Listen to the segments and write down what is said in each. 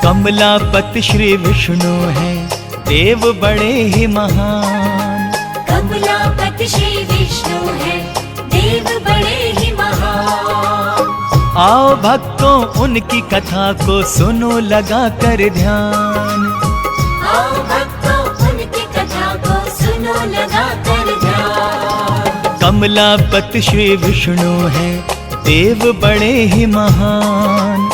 कमलापति श्री विष्णु हैं, देव बड़े ही महान। कमलापति श्री विष्णु हैं, देव बड़े ही महान। आओ भक्तों उनकी कथा को सुनो लगा कर ध्यान। आओ भक्तों उनकी कथा को सुनो लगा कर ध्यान। कमलापति श्री विष्णु हैं, देव बड़े ही महान।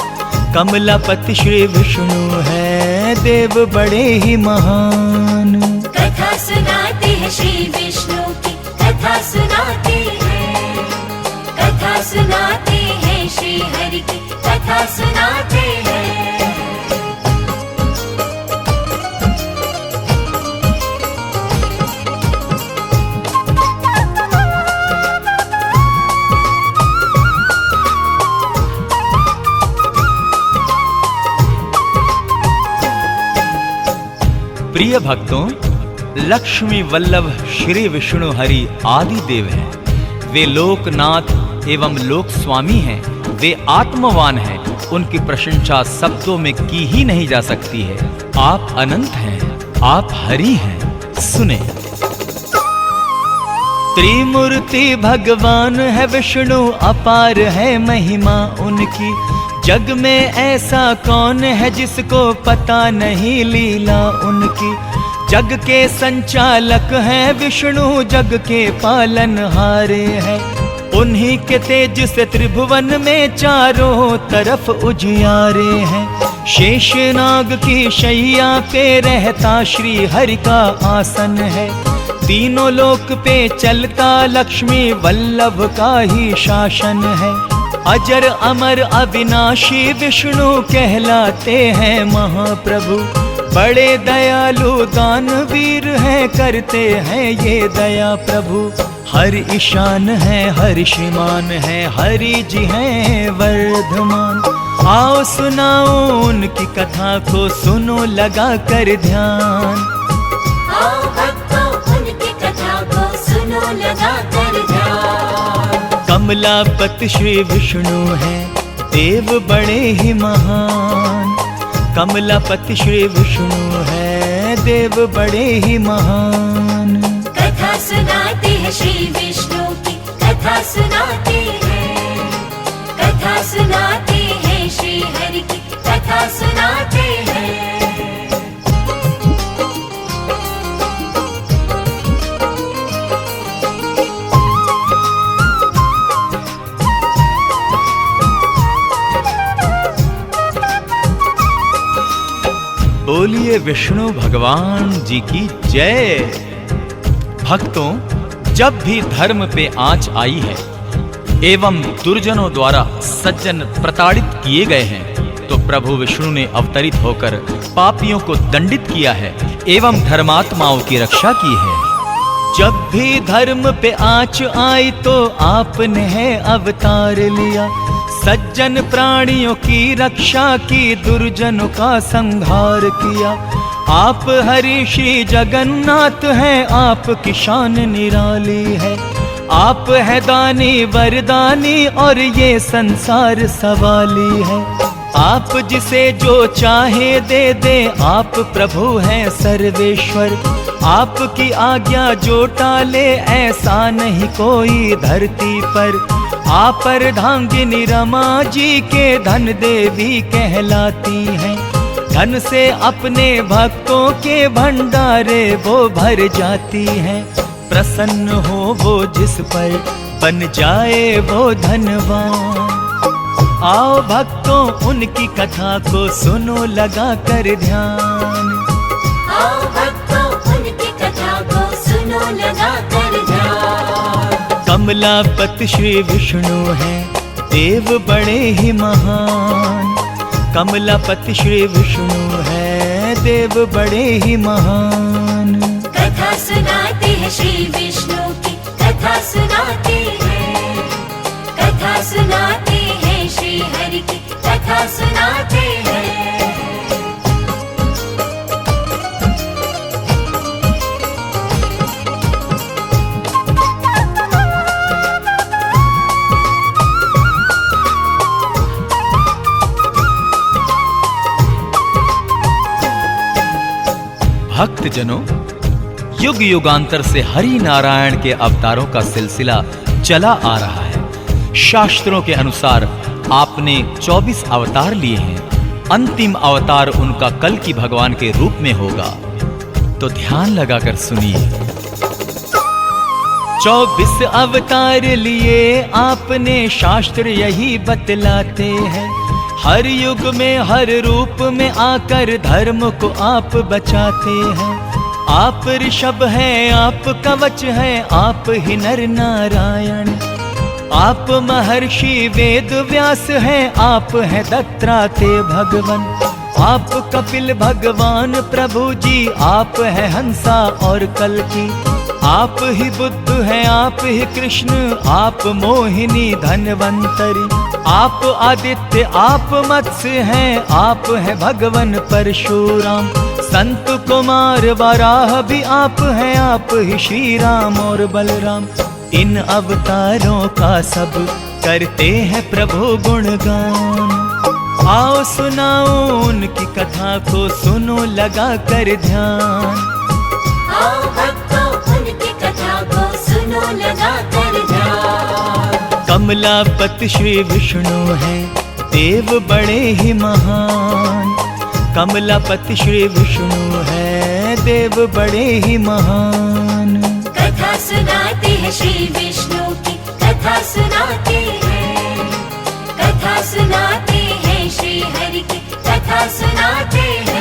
कमलापति श्री विष्णु हैं, देव बड़े ही महान। कथा सुनाते हैं श्री विष्णु की, कथा सुनाते हैं। कथा सुनाते हैं श्री हरि की, कथा सुनाते हैं। प्रिय भक्तों, लक्ष्मी वल्लभ श्री विष्णु हरि आदि देव हैं। वे लोकनाथ एवं लोक स्वामी हैं। वे आत्मवान हैं। उनकी प्रशंसा शब्दों में की ही नहीं जा सकती है। आप अनंत हैं, आप हरि हैं। सुने। त्रिमूर्ति भगवान है विष्णु, अपार है महिमा उनकी। जग में ऐसा कौन है जिसको पता नहीं लीला उनकी। जग के संचालक हैं विष्णु, जग के पालनहारे हैं। उन्हीं के तेज से त्रिभुवन में चारों तरफ उजियारे हैं। शेषनाग की शैया पे रहता श्री हरि का आसन है। तीनों लोक पे चलता लक्ष्मी वल्लभ का ही शासन है। अजर अमर अविनाशी विष्णु कहलाते हैं महाप्रभु। बड़े दयालु दानवीर हैं, करते हैं ये दया प्रभु। हर ईशान है, हर श्रीमान है, हरि जी हैं वर्धमान। आओ सुनाओ उनकी कथा को, सुनो लगा कर ध्यान। आओ भक्तों उनकी कथा को सुनो लगा कर ध्यान। कमलापति श्री विष्णु हैं, देव बड़े ही महान। कमलापति श्री विष्णु हैं, देव बड़े ही महान। कथा सुनाते हैं श्री विष्णु की, कथा सुनाते हैं। कथा सुनाते हैं श्री हरि की, कथा सुनाते हैं। बोलिए विष्णु भगवान जी की जय। भक्तों, जब भी धर्म पे आंच आई है एवं दुर्जनों द्वारा सज्जन प्रताड़ित किए गए हैं, तो प्रभु विष्णु ने अवतरित होकर पापियों को दंडित किया है एवं धर्मात्माओं की रक्षा की है। जब भी धर्म पे आंच आई तो आपने है अवतार लिया। सज्जन प्राणियों की रक्षा की, दुर्जनों का संहार किया। आप हरि श्री जगन्नाथ हैं, आपकी शान निराली है। आप है दानी वरदानी और ये संसार सवाली है। आप जिसे जो चाहे दे दे, आप प्रभु हैं सर्वेश्वर। आपकी आज्ञा जो टाले, ऐसा नहीं कोई धरती पर। आप अर्धांगिनी रमा जी के धन देवी कहलाती हैं। धन से अपने भक्तों के भंडारे वो भर जाती हैं। प्रसन्न हो वो जिस पर, बन जाए वो धनवान। आओ भक्तों उनकी कथा को सुनो लगा कर ध्यान। आओ भक्तों उनकी कथा को सुनो लगा कर ध्यान। कमलापति श्री विष्णु हैं, देव बड़े ही महान। कमलापति श्री विष्णु हैं, देव बड़े ही महान। कथा सुनाते हैं श्री विष्णु की, कथा सुनाते हैं। कथा सुनाते हैं श्री हरि की, कथा सुनाते हैं। भक्त जनों, युग युगांतर से हरि नारायण के अवतारों का सिलसिला चला आ रहा है। शास्त्रों के अनुसार आपने 24 अवतार लिए हैं। अंतिम अवतार उनका कल की भगवान के रूप में होगा। तो ध्यान लगाकर सुनिए। 24 अवतार लिए आपने, शास्त्र यही बतलाते हैं। हर युग में हर रूप में आकर धर्म को आप बचाते हैं। आप ऋषभ हैं, आप कवच हैं, आप ही नर नारायण। आप महर्षि वेद व्यास हैं, आप हैं दत्तात्रेय भगवान। आप कपिल भगवान प्रभु जी, आप हैं हंसा और कल्की। आप ही बुद्ध हैं, आप ही कृष्ण, आप मोहिनी धन्वंतरी। आप आदित्य, आप मत्स्य हैं, आप हैं भगवान परशुराम। संत कुमार वराह भी आप हैं, आप ही श्री राम और बलराम। इन अवतारों का सब करते हैं प्रभु गुणगान। आओ सुनाओ उनकी कथा को, सुनो लगा कर ध्यान। आओ भक्तों उनकी कथा को सुनो लगा कर ध्यान। कमलापति श्री विष्णु हैं, देव बड़े ही महान। कमलापति श्री विष्णु हैं, देव बड़े ही महान। कथा सुनाते हैं श्री विष्णु की, कथा सुनाते हैं। कथा सुनाते हैं श्री हरि की, कथा सुनाते हैं।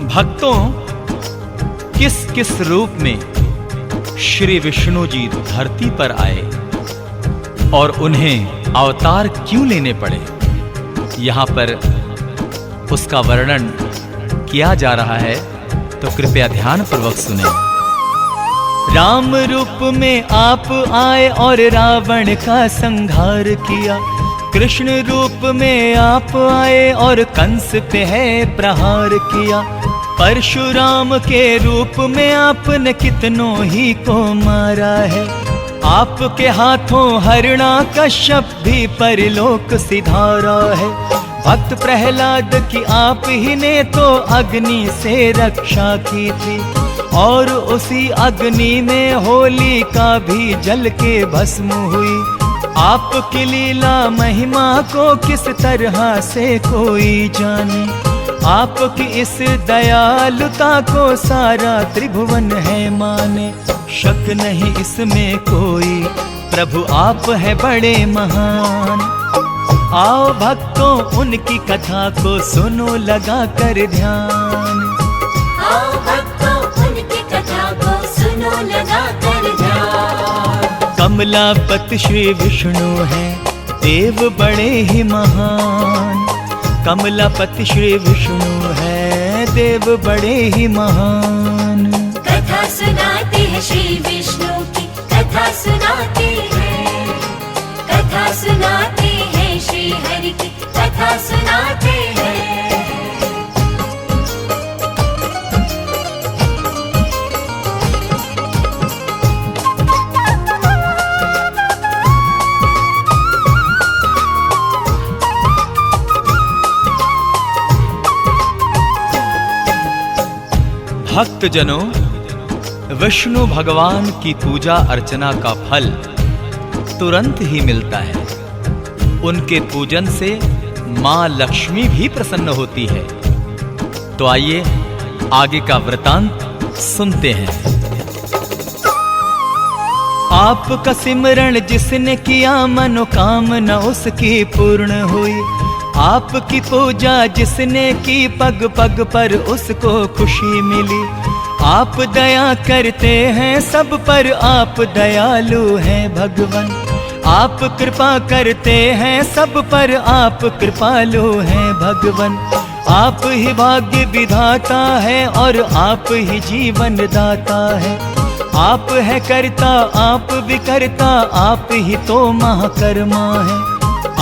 भक्तों, किस किस रूप में श्री विष्णु जी धरती पर आए और उन्हें अवतार क्यों लेने पड़े, यहाँ पर उसका वर्णन किया जा रहा है। तो कृपया ध्यान पूर्वक सुने। राम रूप में आप आए और रावण का संहार किया। कृष्ण रूप में आप आए और कंस पे है प्रहार किया। परशुराम के रूप में आपने कितनों ही को मारा है। आपके हाथों हिरण्यकश्यप भी परलोक सिधारा है। भक्त प्रहलाद की आप ही ने तो अग्नि से रक्षा की थी, और उसी अग्नि में होलिका भी जल के भस्म हुई। आपकी लीला महिमा को किस तरह से कोई जाने। आपकी इस दयालुता को सारा त्रिभुवन है माने। शक नहीं इसमें कोई, प्रभु आप है बड़े महान। आओ भक्तों उनकी कथा को सुनो लगा कर ध्यान। आओ भक्तों उनकी कथा को सुनो लगा कर ध्यान। कमलापति श्री विष्णु हैं, देव बड़े ही महान। कमलापति श्री विष्णु हैं, देव बड़े ही महान। कथा सुनाते हैं श्री विष्णु की, कथा सुनाते हैं। कथा सुनाते हैं श्री हरि की, कथा सुनाते हैं। भक्त जनों, विष्णु भगवान की पूजा अर्चना का फल तुरंत ही मिलता है। उनके पूजन से मां लक्ष्मी भी प्रसन्न होती है। तो आइए आगे का वृतांत सुनते हैं। आपका सिमरण जिसने किया, मनोकामना उसकी पूर्ण हुई। आपकी पूजा जिसने की, पग पग पर उसको खुशी मिली। आप दया करते हैं सब पर, आप दयालु हैं भगवान। आप कृपा करते हैं सब पर, आप कृपालु हैं भगवान। आप ही भाग्य विधाता है और आप ही जीवन दाता है। आप है करता, आप विकर्ता, आप ही तो महाकर्मा है।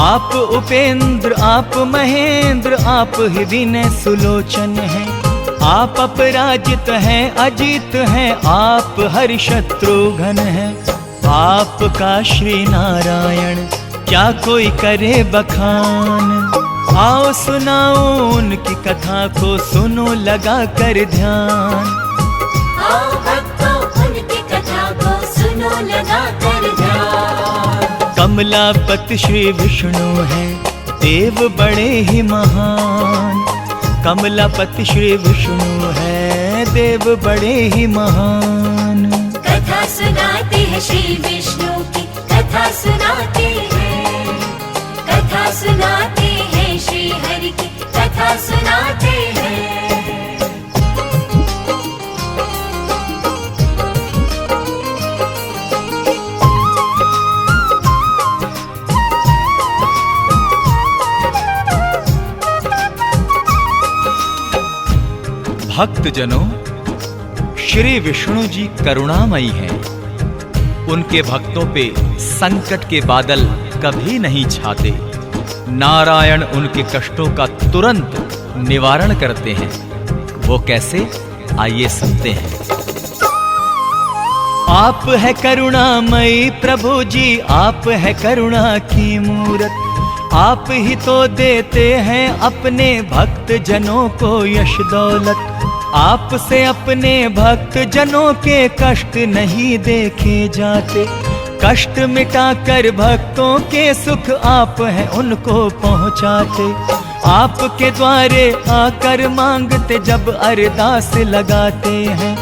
आप उपेंद्र, आप महेंद्र, आप ही विनय सुलोचन है। आप अपराजित हैं, अजीत हैं, आप हरि शत्रुघ्न हैं। आपका श्री नारायण क्या कोई करे बखान। आओ सुनाओ उनकी कथा को, सुनो लगा कर ध्यान। आओ भक्तों उनकी कथा को सुनो लगा कर ध्यान। कमलापति श्री विष्णु हैं, देव बड़े ही महान। कमलापति श्री विष्णु हैं, देव बड़े ही महान। कथा सुनाते हैं श्री विष्णु की, कथा सुनाते हैं। कथा सुनाते हैं श्री हरि की, कथा सुनाते हैं। भक्तजनों, श्री विष्णु जी करुणामयी हैं। उनके भक्तों पे संकट के बादल कभी नहीं छाते। नारायण उनके कष्टों का तुरंत निवारण करते हैं। वो कैसे, आइए सुनते हैं। आप है करुणामयी प्रभु जी, आप है करुणा की मूरत। आप ही तो देते हैं अपने भक्त जनों को यश दौलत। आपसे अपने भक्त जनों के कष्ट नहीं देखे जाते। कष्ट मिटाकर भक्तों के सुख आप हैं उनको पहुंचाते। आपके द्वारे आकर मांगते जब अरदास लगाते हैं।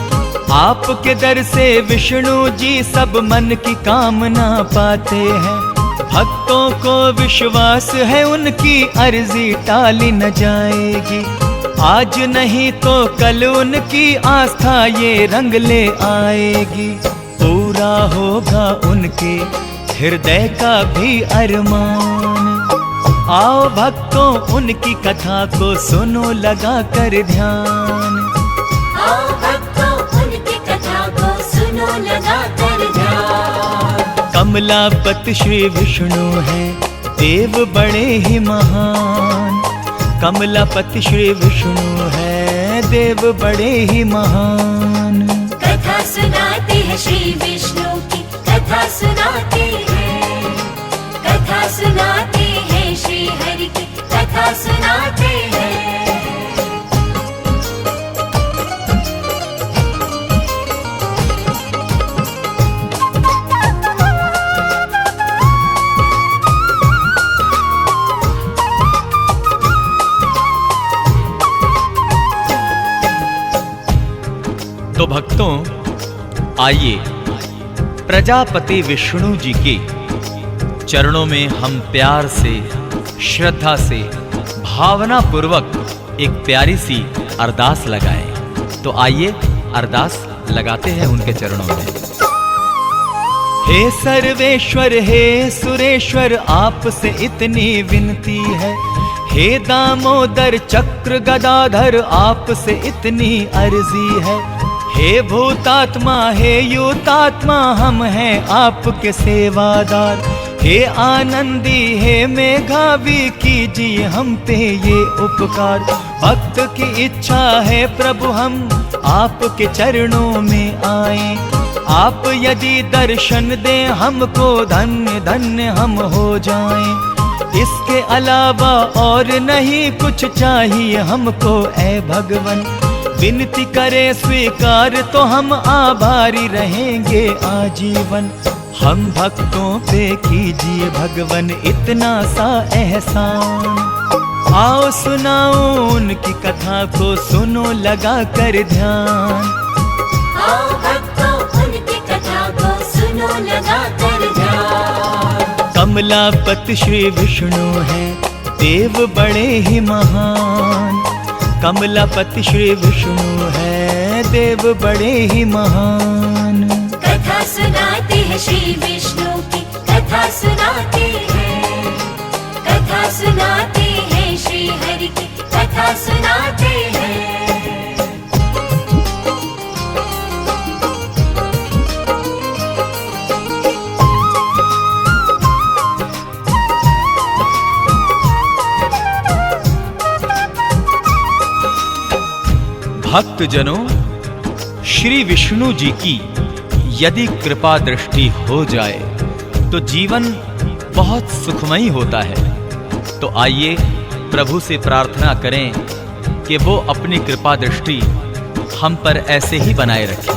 आपके दर से विष्णु जी सब मन की कामना पाते हैं। भक्तों को विश्वास है उनकी अर्जी टाली न जाएगी। आज नहीं तो कल उनकी आस्था ये रंग ले आएगी। पूरा होगा उनके हृदय का भी अरमान। आओ भक्तों उनकी कथा को सुनो लगा कर ध्यान। आओ भक्तों उनकी कथा को सुनो लगा कर ध्यान। कमलापति श्री विष्णु हैं, देव बड़े ही महान। कमलापति श्री विष्णु हैं, देव बड़े ही महान। कथा सुनाते हैं श्री विष्णु की, कथा सुनाते हैं। कथा सुनाते हैं श्री हरि की, कथा सुनाते हैं। तो भक्तों, आइए प्रजापति विष्णु जी के चरणों में हम प्यार से, श्रद्धा से, भावना पूर्वक एक प्यारी सी अरदास लगाएं। तो आइए अरदास लगाते हैं उनके चरणों में। हे सर्वेश्वर, हे सुरेश्वर, आपसे इतनी विनती है। हे दामोदर चक्र गदाधर, आपसे इतनी अर्जी है। हे भूतात्मा, हे युतात्मा, हम हैं आपके सेवादार। हे आनंदी, हे मेघावी, कीजिए हम पे ये उपकार। भक्त की इच्छा है प्रभु हम आपके चरणों में आए। आप यदि दर्शन दें हमको, धन्य धन्य हम हो जाएं। इसके अलावा और नहीं कुछ चाहिए हमको ऐ भगवन। विनती करे स्वीकार तो हम आभारी रहेंगे आजीवन। हम भक्तों पे कीजिए भगवन इतना सा एहसान। आओ सुनाओ उनकी कथा को, सुनो लगा कर ध्यान। आओ भक्तों उनकी कथा को सुनो लगा कर ध्यान। कमलापति श्री विष्णु हैं, देव बड़े ही महान। कमलापति श्री विष्णु हैं, देव बड़े ही महान। कथा सुनाते हैं श्री विष्णु की, कथा सुनाते हैं। कथा सुनाते हैं श्री हरि की, कथा सुनाते हैं। भक्तजनों, श्री विष्णु जी की यदि कृपा दृष्टि हो जाए तो जीवन बहुत सुखमयी होता है। तो आइए प्रभु से प्रार्थना करें कि वो अपनी कृपा दृष्टि हम पर ऐसे ही बनाए रखें।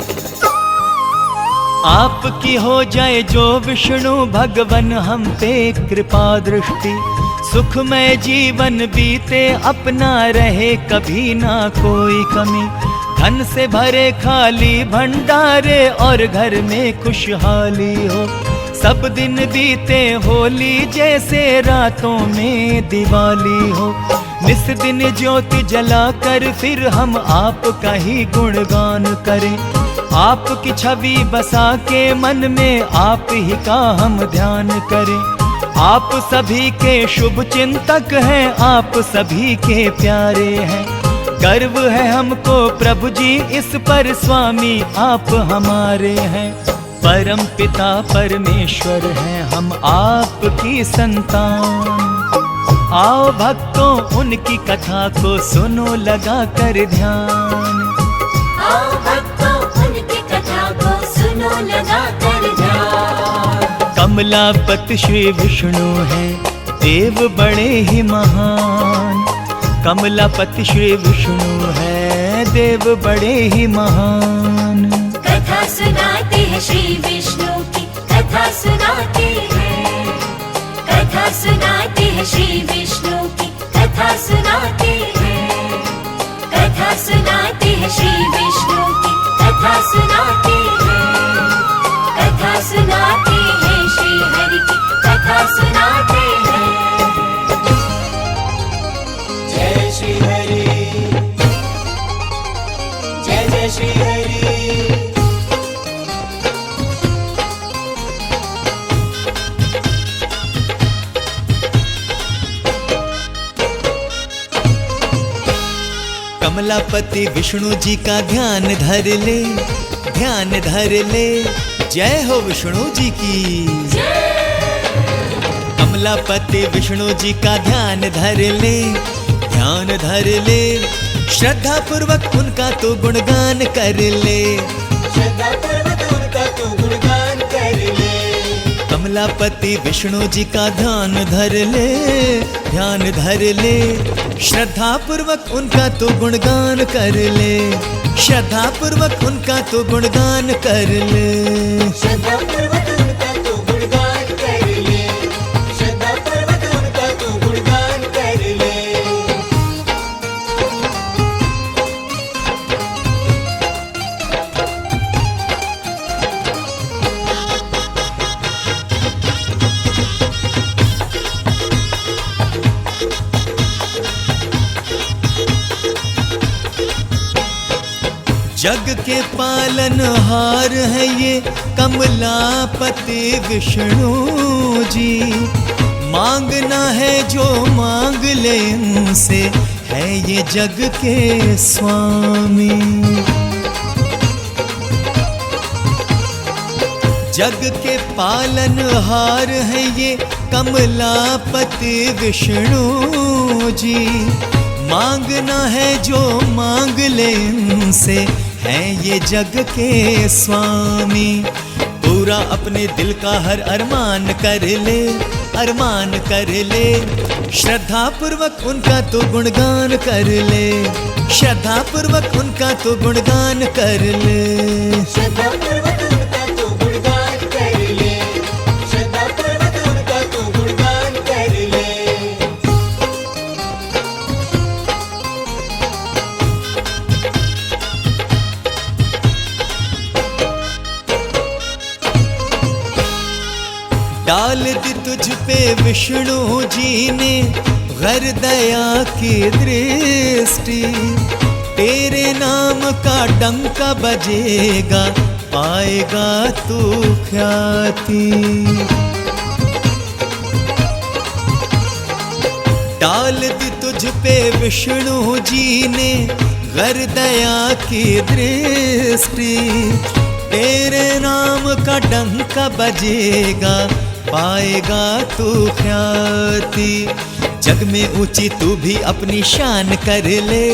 आपकी हो जाए जो विष्णु भगवन हम पे कृपा दृष्टि, सुखमय जीवन बीते अपना रहे कभी ना कोई कमी। धन से भरे खाली भंडारे और घर में खुशहाली हो, सब दिन बीते होली जैसे रातों में दिवाली हो। निस दिन ज्योति जलाकर फिर हम आपका ही गुणगान करें, आपकी छवि बसा के मन में आप ही का हम ध्यान करें। आप सभी के शुभ चिंतक हैं, आप सभी के प्यारे हैं। गर्व है हमको प्रभु जी इस पर, स्वामी आप हमारे हैं। परम पिता परमेश्वर हैं हम आपकी संतान। आओ भक्तों उनकी कथा को सुनो लगा कर ध्यान। आओ भक्तों उनकी कथा को सुनो लगा कर ध्यान। कमलापति श्री विष्णु हैं देव बड़े ही महान। कमलापति श्री विष्णु है देव बड़े ही महान। कथा सुनाते हैं श्री विष्णु की, कथा सुनाते हैं। कथा सुनाते हैं श्री विष्णु की, कथा सुनाते हैं। कथा सुनाते हैं श्री विष्णु की, कथा सुनाते हैं। कथा सुनाते हैं श्री हरि की, कथा सुनाते हैं। जय श्री हरि, जय जय श्री हरि। कमलापति विष्णु जी का ध्यान धर ले, ध्यान धर ले। जय हो विष्णु जी की। कमलापति विष्णु जी का ध्यान धर ले, ध्यान धर ले। श्रद्धा पूर्वक उनका तो गुणगान कर ले, श्रद्धा पूर्वक उनका तू गुणगान कर ले। कमलापति विष्णु जी का ध्यान धर ले, ध्यान धर ले। श्रद्धा पूर्वक उनका तो गुणगान कर ले, श्रद्धा पूर्वक उनका तो गुणगान कर ले। श्रद्धा पूर्वक उनका तू गुणगान कर ले, श्रद्धा पूर्वक उनका तू गुणगान कर ले। जग के पालनहार है ये कमलापति विष्णु जी। मांगना है जो मांग ले इनसे, है ये जग के स्वामी। जग के पालनहार है ये कमलापति विष्णु जी। मांगना है जो मांग ले इनसे, है ये जग के स्वामी। पूरा अपने दिल का हर अरमान कर ले, अरमान कर ले। श्रद्धा पूर्वक उनका तो गुणगान कर ले, श्रद्धा पूर्वक उनका तो गुणगान कर ले। श्रद्धा पूर्वक उनका तू गुणगान कर ले, श्रद्धा पूर्वक उनका तू गुणगान कर ले। डाल दी तुझ पे विष्णु जी ने घर दया की दृष्टि। तेरे नाम का डंका बजेगा, पाएगा तू ख्याति। डाल दी तुझ पे विष्णु जी ने घर दया की दृष्टि। तेरे नाम का डंका बजेगा, पाएगा तू ख्याति। जग में ऊंची तू भी अपनी शान कर ले,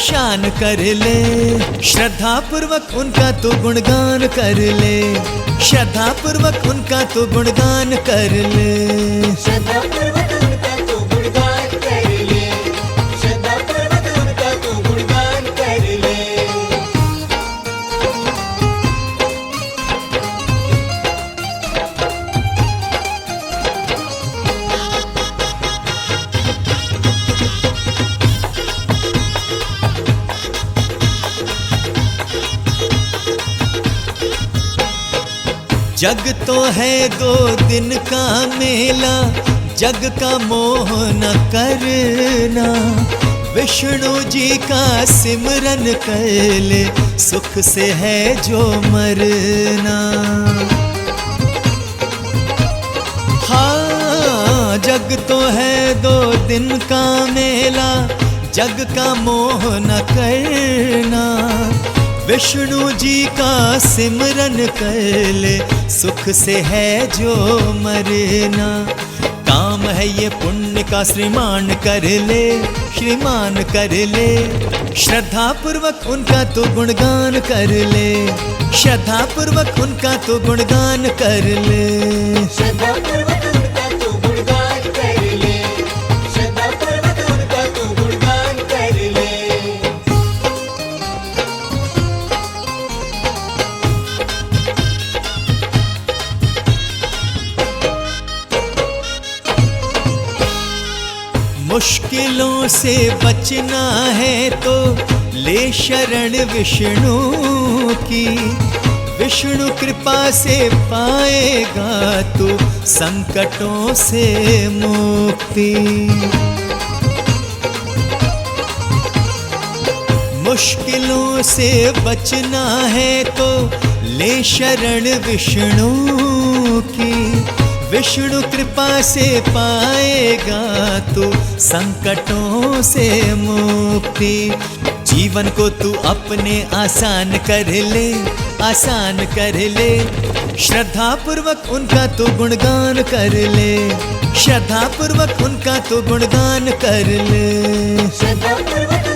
शान कर ले। श्रद्धा पूर्वक उनका तू गुणगान कर ले, श्रद्धा पूर्वक उनका तू गुणगान कर ले। श्रद्धा पूर्वक उनका तू गुणगान कर ले, श्रद्धा पूर्वक उनका तू गुणगान कर ले। जग तो है 2 दिन का मेला, जग का मोह न करना। विष्णु जी का सिमरन कर ले, सुख से है जो मरना। हाँ, जग तो है 2 दिन का मेला, जग का मोह न करना। विष्णु जी का सिमरन कर ले, सुख से है जो मरना। काम है ये पुण्य का श्रीमान कर ले, श्रीमान कर ले। श्रद्धा पूर्वक उनका तो गुणगान कर ले, श्रद्धा पूर्वक उनका तो गुणगान कर ले। श्रद्धा पूर्वक उनका तू गुणगान कर ले, श्रद्धा पूर्वक उनका तू गुणगान कर ले। मुश्किलों से बचना है तो ले शरण विष्णु की। विष्णु कृपा से पाएगा तू संकटों से मुक्ति। मुश्किलों से बचना है तो ले शरण विष्णु की। विष्णु कृपा से पाएगा तू संकटों से मुक्ति। जीवन को तू अपने आसान कर ले, आसान कर ले। श्रद्धा पूर्वक उनका तू गुणगान कर ले, श्रद्धा पूर्वक उनका तू गुणगान कर ले। श्रद्धा पूर्वक